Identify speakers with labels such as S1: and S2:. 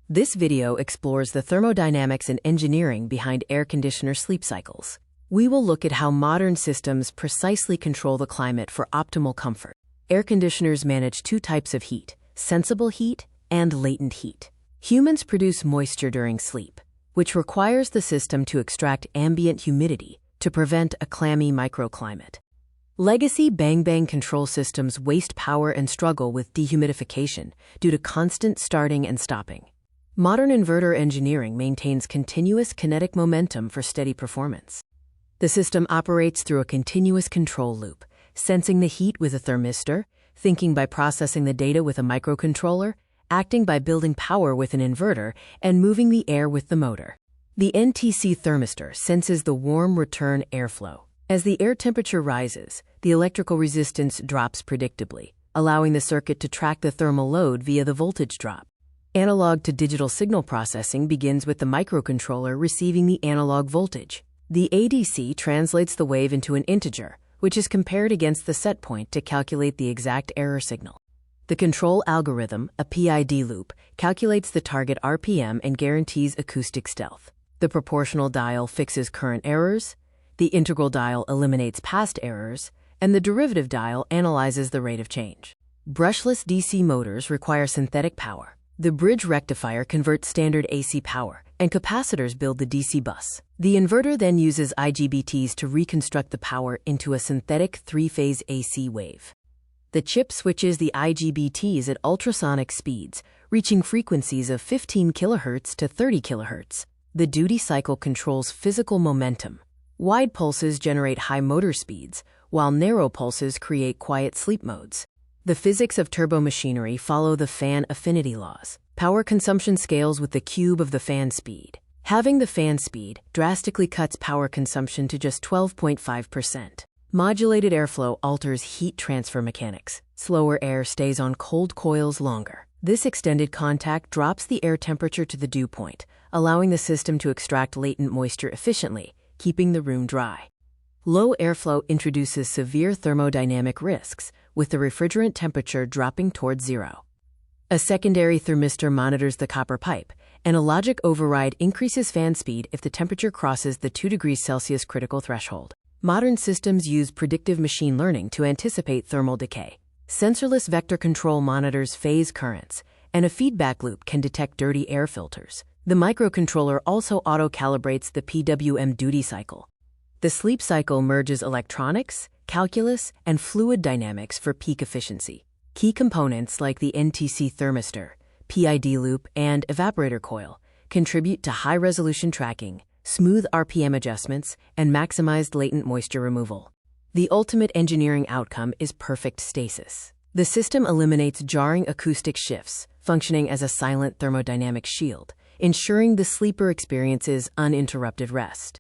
S1: This video explores the thermodynamics and engineering behind air conditioner sleep cycles. We will look at how modern systems precisely control the climate for optimal comfort. Air conditioners manage two types of heat: sensible heat and latent heat. Humans produce moisture during sleep, which requires the system to extract ambient humidity to prevent a clammy microclimate. Legacy bang-bang control systems waste power and struggle with dehumidification due to constant starting and stopping. Modern inverter engineering maintains continuous kinetic momentum for steady performance. The system operates through a continuous control loop, sensing the heat with a thermistor, thinking by processing the data with a microcontroller, acting by building power with an inverter, and moving the air with the motor. The NTC thermistor senses the warm return airflow. As the air temperature rises, the electrical resistance drops predictably, allowing the circuit to track the thermal load via the voltage drop. Analog to digital signal processing begins with the microcontroller receiving the analog voltage. The ADC translates the wave into an integer, which is compared against the set point to calculate the exact error signal. The control algorithm, a PID loop, calculates the target RPM and guarantees acoustic stealth. The proportional dial fixes current errors, the integral dial eliminates past errors, and the derivative dial analyzes the rate of change. Brushless DC motors require synthetic power. The bridge rectifier converts standard AC power, and capacitors build the DC bus. The inverter then uses IGBTs to reconstruct the power into a synthetic three-phase AC wave. The chip switches the IGBTs at ultrasonic speeds, reaching frequencies of 15 kHz to 30 kHz. The duty cycle controls physical momentum. Wide pulses generate high motor speeds, while narrow pulses create quiet sleep modes. The physics of turbomachinery follow the Fan Affinity Laws. Power consumption scales with the cube of the fan speed. Having the fan speed drastically cuts power consumption to just 12.5%. Modulated airflow alters heat transfer mechanics. Slower air stays on cold coils longer. This extended contact drops the air temperature to the dew point, allowing the system to extract latent moisture efficiently, keeping the room dry. Low airflow introduces severe thermodynamic risks, with the refrigerant temperature dropping towards zero. A secondary thermistor monitors the copper pipe, and a logic override increases fan speed if the temperature crosses the 2 degrees Celsius critical threshold. Modern systems use predictive machine learning to anticipate thermal decay. Sensorless vector control monitors phase currents, and a feedback loop can detect dirty air filters. The microcontroller also auto-calibrates the PWM duty cycle. The sleep cycle merges electronics, calculus, and fluid dynamics for peak efficiency. Key components like the NTC thermistor, PID loop, and evaporator coil contribute to high-resolution tracking, smooth RPM adjustments, and maximized latent moisture removal. The ultimate engineering outcome is perfect stasis. The system eliminates jarring acoustic shifts, functioning as a silent thermodynamic shield, ensuring the sleeper experiences uninterrupted rest.